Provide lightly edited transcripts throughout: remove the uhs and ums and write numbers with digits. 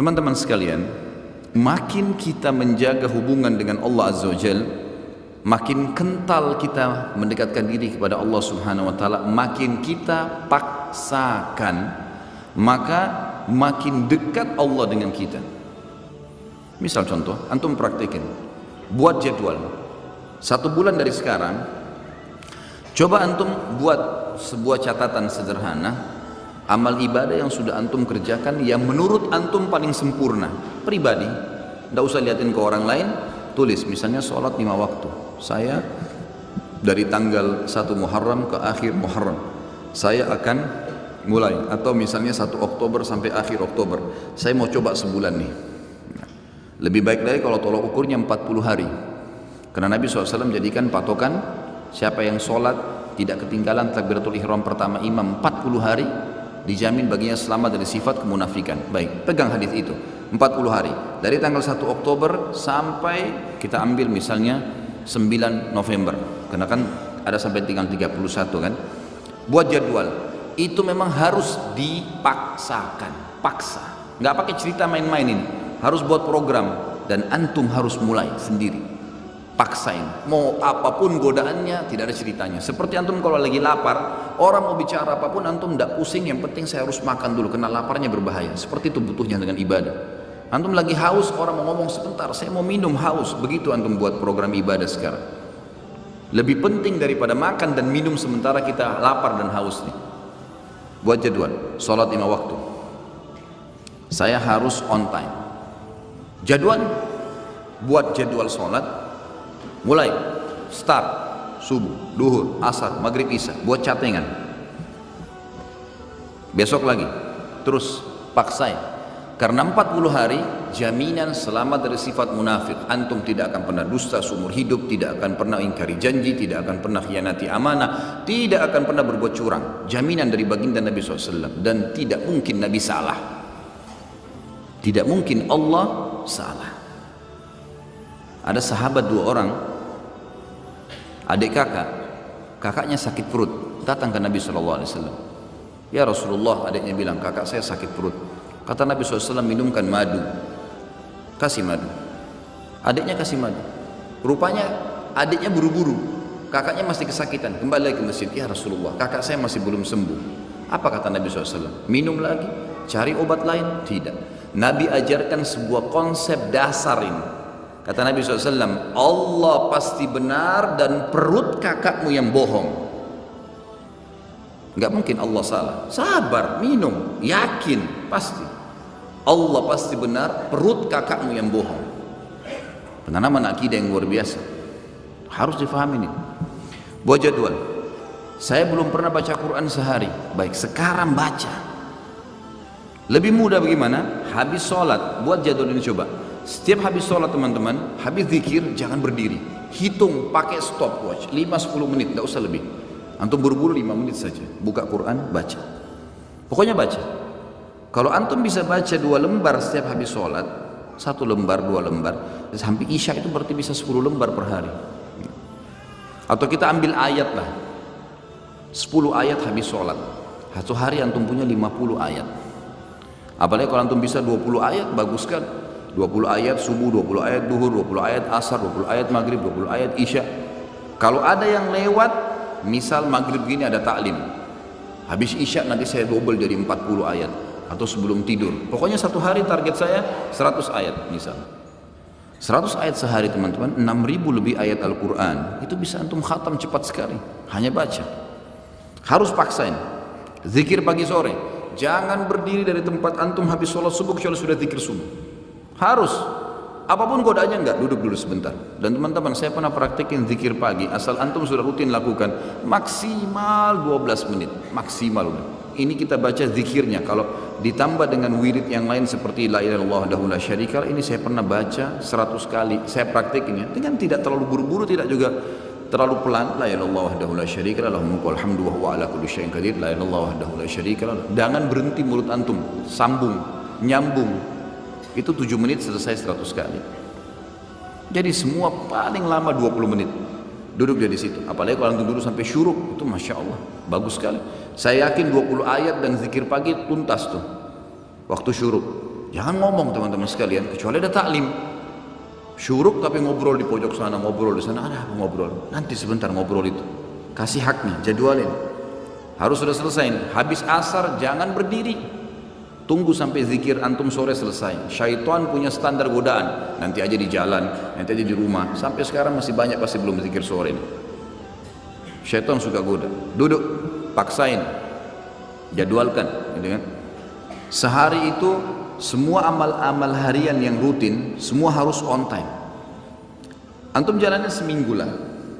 Teman-teman sekalian, makin kita menjaga hubungan dengan Allah Azza wa Jalla, makin kental kita mendekatkan diri kepada Allah Subhanahu wa taala, makin kita paksakan, maka makin dekat Allah dengan kita. Misal contoh, antum praktekin, buat jadwal 1 bulan dari sekarang, coba antum buat sebuah catatan sederhana amal ibadah yang sudah antum kerjakan yang menurut antum paling sempurna pribadi. Tidak usah liatin ke orang lain, tulis misalnya sholat 5 waktu, saya dari tanggal 1 Muharram ke akhir Muharram saya akan mulai, atau misalnya 1 Oktober sampai akhir Oktober saya mau coba sebulan nih. Lebih baik lagi kalau tolak ukurnya 40 hari, karena Nabi SAW jadikan patokan siapa yang sholat tidak ketinggalan takbiratul ihram pertama imam 40 hari dijamin baginya selamat dari sifat kemunafikan. Baik, pegang hadis itu 40 hari dari tanggal 1 Oktober sampai kita ambil misalnya 9 November, karena kan ada sampai tinggal 31 kan. Buat jadwal itu memang harus dipaksakan, paksa, nggak pakai cerita main-main ini, harus buat program dan antum harus mulai sendiri, paksain, mau apapun godaannya tidak ada ceritanya. Seperti antum kalau lagi lapar, orang mau bicara apapun antum tidak pusing, yang penting saya harus makan dulu karena laparnya berbahaya. Seperti itu butuhnya dengan ibadah. Antum lagi haus, orang mau ngomong sebentar, saya mau minum, haus, begitu antum buat program ibadah sekarang. Lebih penting daripada makan dan minum sementara kita lapar dan haus nih. Buat jadwal, sholat 5 waktu, saya harus on time. Jadwal, buat jadwal sholat, mulai start subuh, duhur, asar, maghrib, isya, buat catengan. Besok lagi terus paksain, karena 40 hari jaminan selamat dari sifat munafik. Antum tidak akan pernah dusta seumur hidup, tidak akan pernah ingkari janji, tidak akan pernah khianati amanah, tidak akan pernah berbuat curang. Jaminan dari baginda Nabi SAW. Dan tidak mungkin Nabi salah, tidak mungkin Allah salah. Ada sahabat 2 orang, adik kakak, kakaknya sakit perut, datang ke Nabi SAW. Ya Rasulullah, adiknya bilang, kakak saya sakit perut. Kata Nabi SAW, minumkan madu, kasih madu. Adiknya kasih madu. Rupanya adiknya buru-buru, kakaknya masih kesakitan, kembali lagi ke masjid. Ya Rasulullah, kakak saya masih belum sembuh. Apa kata Nabi SAW? Minum lagi, cari obat lain? Tidak. Nabi ajarkan sebuah konsep dasar ini. Kata Nabi SAW, Allah pasti benar dan perut kakakmu yang bohong. Enggak mungkin Allah salah. Sabar, minum, yakin, pasti Allah pasti benar, perut kakakmu yang bohong. Penanaman akidah yang luar biasa, harus difahami ini. Buat jadwal, saya belum pernah baca Quran sehari, baik sekarang baca. Lebih mudah bagaimana? Habis sholat, buat jadwal ini coba. Setiap habis sholat teman-teman, habis zikir jangan berdiri, hitung pakai stopwatch 5-10 menit, tidak usah lebih. Antum buru-buru 5 menit saja, buka Quran, baca. Pokoknya baca. Kalau antum bisa baca 2 lembar setiap habis sholat, 1 lembar, 2 lembar, sampai isya itu berarti bisa 10 lembar per hari. Atau kita ambil ayat lah, 10 ayat habis sholat, 1 hari antum punya 50 ayat. Apalagi kalau antum bisa 20 ayat, bagus kan? 20 ayat subuh, 20 ayat duhur, 20 ayat asar, 20 ayat maghrib, 20 ayat isya. Kalau ada yang lewat, misal maghrib gini ada taklim, habis isya nanti saya double jadi 40 ayat, atau sebelum tidur. Pokoknya 1 hari target saya 100 ayat misal. 100 ayat sehari teman-teman, 6.000 lebih ayat Al-Quran. Itu bisa antum khatam cepat sekali, hanya baca. Harus paksain. Zikir pagi sore, jangan berdiri dari tempat antum habis sholat subuh kecuali sudah zikir subuh. Harus, apapun godaannya enggak, duduk dulu sebentar. Dan teman-teman, saya pernah praktekin zikir pagi, asal antum sudah rutin lakukan, maksimal 12 menit, maksimal. Ini kita baca zikirnya, kalau ditambah dengan wirid yang lain seperti la ilaha illallah wahdahu la syarika lah, ini saya pernah baca 100 kali, saya praktekinnya dengan tidak terlalu buru-buru, tidak juga terlalu pelan. La ilaha illallah wahdahu la syarika lah, lahul mulku wal hamdu wa huwa ala kulli syai'in qadir. La ilaha illallah wahdahu la syarika lah. Jangan berhenti mulut antum, sambung, nyambung. Itu 7 menit selesai 100 kali. Jadi semua paling lama 20 menit. Duduk dia di situ. Apalagi kalau antum duduk sampai syuruk, itu masya Allah, bagus sekali. Saya yakin 20 ayat dan zikir pagi tuntas tuh waktu syuruk. Jangan ngomong teman-teman sekalian, kecuali ada taklim. Syuruk tapi ngobrol di pojok sana, ngobrol di sana, ada apa ngobrol? Nanti sebentar ngobrol itu. Kasih haknya, jadwalin. Harus sudah selesai nih. Habis asar jangan berdiri. Tunggu sampai zikir antum sore selesai. Syaitan punya standar godaan. Nanti aja di jalan, nanti aja di rumah. Sampai sekarang masih banyak pasti belum zikir sore nih. Syaitan suka goda. Duduk, paksain, jadwalkan, gitu kan? Sehari itu semua amal-amal harian yang rutin semua harus on time. Antum jalannya seminggu lah,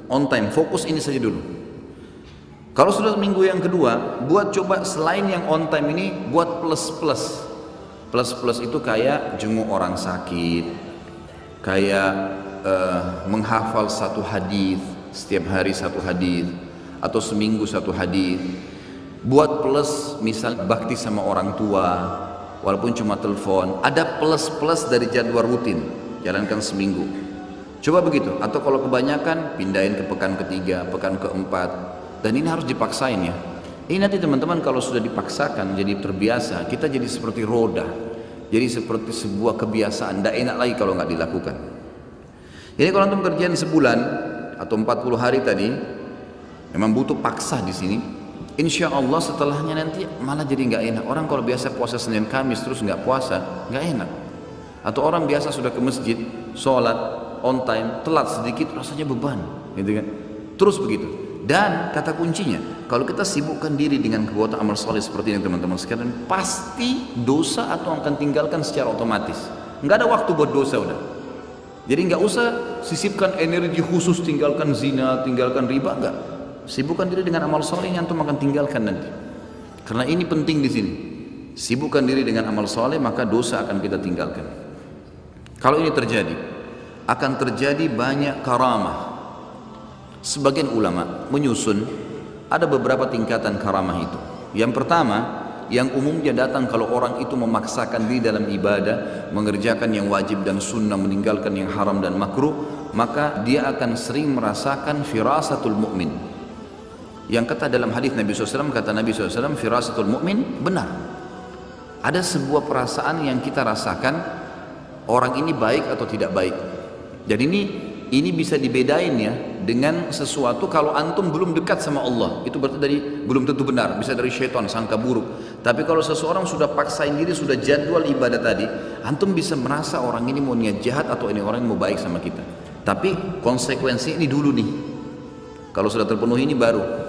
on time. Fokus ini saja dulu. Kalau sudah minggu yang kedua, buat coba selain yang on time ini, buat plus-plus. Plus-plus itu kayak jenguk orang sakit, kayak menghafal satu hadis, setiap hari satu hadis, atau seminggu satu hadis. Buat plus, misal bakti sama orang tua, walaupun cuma telepon, ada plus-plus dari jadwal rutin, jalankan seminggu. Coba begitu, atau kalau kebanyakan, pindahin ke pekan ketiga, pekan keempat. Dan ini harus dipaksain ya. Ini nanti teman-teman kalau sudah dipaksakan jadi terbiasa, kita jadi seperti roda, jadi seperti sebuah kebiasaan. Tidak enak lagi kalau nggak dilakukan. Jadi kalau antum kerjaan sebulan atau 40 hari tadi, memang butuh paksa di sini. Insya Allah setelahnya nanti malah jadi nggak enak. Orang kalau biasa puasa Senin Kamis terus nggak puasa, nggak enak. Atau orang biasa sudah ke masjid, sholat on time, telat sedikit rasanya beban, gitu kan? Terus begitu. Dan kata kuncinya, kalau kita sibukkan diri dengan perbuatan amal soleh seperti ini teman-teman sekalian, pasti dosa atau akan tinggalkan secara otomatis. Nggak ada waktu buat dosa udah. Jadi nggak usah sisipkan energi khusus, tinggalkan zina, tinggalkan riba, nggak. Sibukkan diri dengan amal soleh yang antum akan tinggalkan nanti. Karena ini penting di sini. Sibukkan diri dengan amal soleh, maka dosa akan kita tinggalkan. Kalau ini terjadi, akan terjadi banyak karamah. Sebagian ulama menyusun ada beberapa tingkatan karamah itu. Yang pertama, yang umumnya datang kalau orang itu memaksakan diri dalam ibadah, mengerjakan yang wajib dan sunnah, meninggalkan yang haram dan makruh, maka dia akan sering merasakan firasatul mu'min. Yang kata dalam hadis Nabi SAW, kata Nabi SAW, firasatul mu'min benar. Ada sebuah perasaan yang kita rasakan, orang ini baik atau tidak baik. Jadi ini bisa dibedain ya dengan sesuatu. Kalau antum belum dekat sama Allah, itu berarti belum tentu benar, bisa dari syaitan, sangka buruk. Tapi kalau seseorang sudah paksain diri, sudah jadwal ibadah tadi, antum bisa merasa orang ini mau niat jahat atau ini orang yang mau baik sama kita. Tapi konsekuensi ini dulu nih. Kalau sudah terpenuhi ini baru.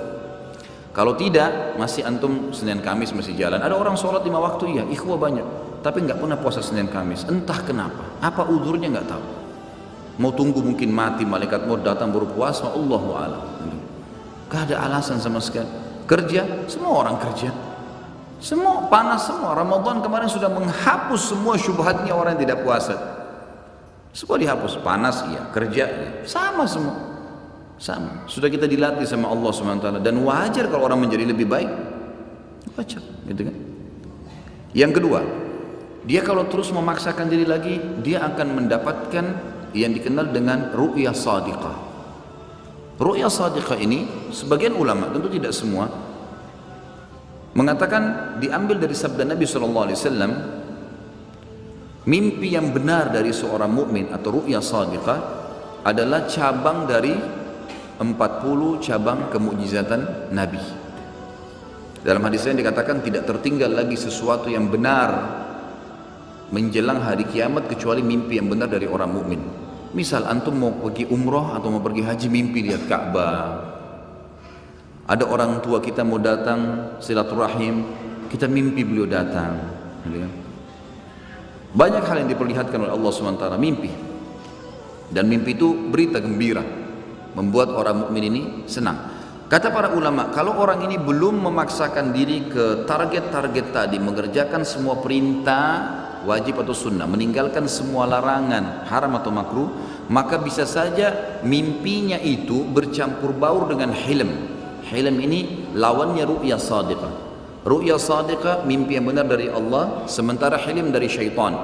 Kalau tidak, masih antum Senin Kamis masih jalan. Ada orang sholat 5 waktu, iya, ikhwah banyak, tapi nggak pernah puasa Senin Kamis. Entah kenapa, apa uzurnya nggak tahu. Mau tunggu mungkin mati, malaikat mau datang baru puasa, Allahu a'lam. Gak ada alasan sama sekali. Kerja, semua orang kerja. Semua panas semua. Ramadan kemarin sudah menghapus semua syubhatnya orang yang tidak puasa. Semua dihapus, panas iya, kerja iya. Sama semua. Sama. Sudah kita dilatih sama Allah SWT. Dan wajar kalau orang menjadi lebih baik. Wajar, gitu kan? Yang kedua, dia kalau terus memaksakan diri lagi, dia akan mendapatkan yang dikenal dengan ru'yah sadiqah. Ru'yah sadiqah ini sebagian ulama, tentu tidak semua, mengatakan diambil dari sabda Nabi SAW, mimpi yang benar dari seorang mukmin atau ru'yah sadiqah adalah cabang dari 40 cabang kemukjizatan Nabi. Dalam hadis ini dikatakan tidak tertinggal lagi sesuatu yang benar menjelang hari kiamat kecuali mimpi yang benar dari orang mukmin. Misal antum mau pergi umroh atau mau pergi haji, mimpi lihat Ka'bah. Ada orang tua kita mau datang silaturahim, kita mimpi beliau datang. Banyak hal yang diperlihatkan oleh Allah SWT, mimpi. Dan mimpi itu berita gembira, membuat orang mukmin ini senang. Kata para ulama, kalau orang ini belum memaksakan diri ke target-target tadi, mengerjakan semua perintah wajib atau sunnah, meninggalkan semua larangan haram atau makruh, maka bisa saja mimpinya itu bercampur baur dengan hilm. Hilm ini lawannya ru'yah sadiqah. Ru'yah sadiqah mimpi yang benar dari Allah, sementara hilm dari syaitan.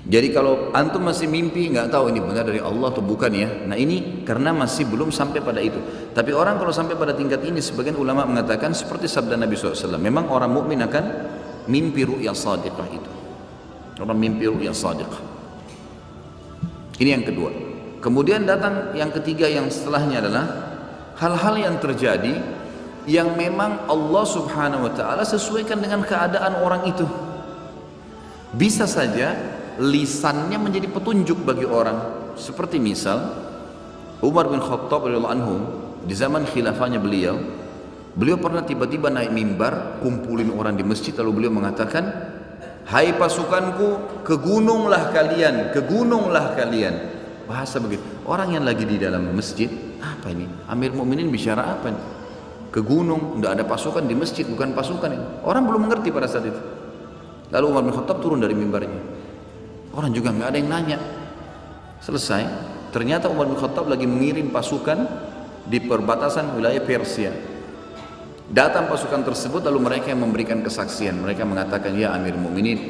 Jadi kalau antum masih mimpi nggak tahu ini benar dari Allah atau bukan ya. Nah ini karena masih belum sampai pada itu. Tapi orang kalau sampai pada tingkat ini, sebagian ulama mengatakan seperti sabda Nabi SAW, memang orang mukmin akan mimpi ru'ya sadiqah itu. Orang mimpi ru'ya sadiqah. Ini yang kedua. Kemudian datang yang ketiga, yang setelahnya adalah hal-hal yang terjadi yang memang Allah subhanahu wa ta'ala sesuaikan dengan keadaan orang itu. Bisa saja lisannya menjadi petunjuk bagi orang. Seperti misal Umar bin Khattab radhiyallahu anhu, di zaman khilafahnya beliau pernah tiba-tiba naik mimbar, kumpulin orang di masjid, lalu beliau mengatakan, hai pasukanku, ke gununglah kalian. Bahasa begitu. Orang yang lagi di dalam masjid, apa ini? Amir Mukminin bicara apa ini? Ke gunung, tidak ada pasukan di masjid, bukan pasukan ini. Orang belum mengerti pada saat itu. Lalu Umar bin Khattab turun dari mimbarnya. Orang juga nggak ada yang nanya. Selesai. Ternyata Umar bin Khattab lagi mengirim pasukan di perbatasan wilayah Persia. Datang pasukan tersebut, lalu mereka yang memberikan kesaksian. Mereka mengatakan, ya Amir Mukminin,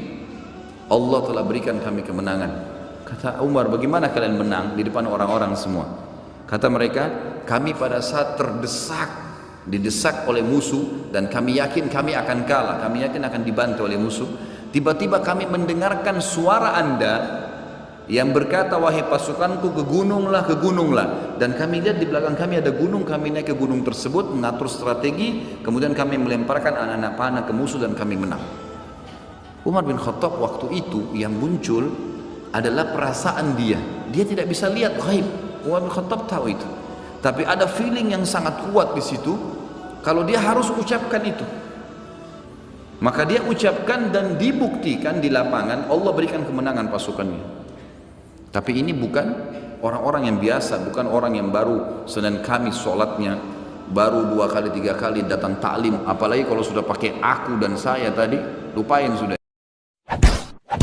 Allah telah berikan kami kemenangan. Kata Umar, bagaimana kalian menang di depan orang-orang semua? Kata mereka, kami pada saat didesak oleh musuh, dan kami yakin kami akan kalah, kami yakin akan dibantu oleh musuh. Tiba-tiba kami mendengarkan suara Anda yang berkata, wahai pasukanku, ke gununglah. Dan kami lihat di belakang kami ada gunung, kami naik ke gunung tersebut, mengatur strategi, kemudian kami melemparkan anak-anak panah ke musuh dan kami menang. Umar bin Khattab waktu itu yang muncul adalah perasaan dia tidak bisa lihat ghaib. Umar bin Khattab tahu itu, tapi ada feeling yang sangat kuat di situ, kalau dia harus ucapkan itu. Maka dia ucapkan dan dibuktikan di lapangan, Allah berikan kemenangan pasukannya. Tapi ini bukan orang-orang yang biasa, bukan orang yang baru Senin Kamis sholatnya, baru 2 kali 3 kali datang taklim. Apalagi kalau sudah pakai aku dan saya tadi, lupain sudah.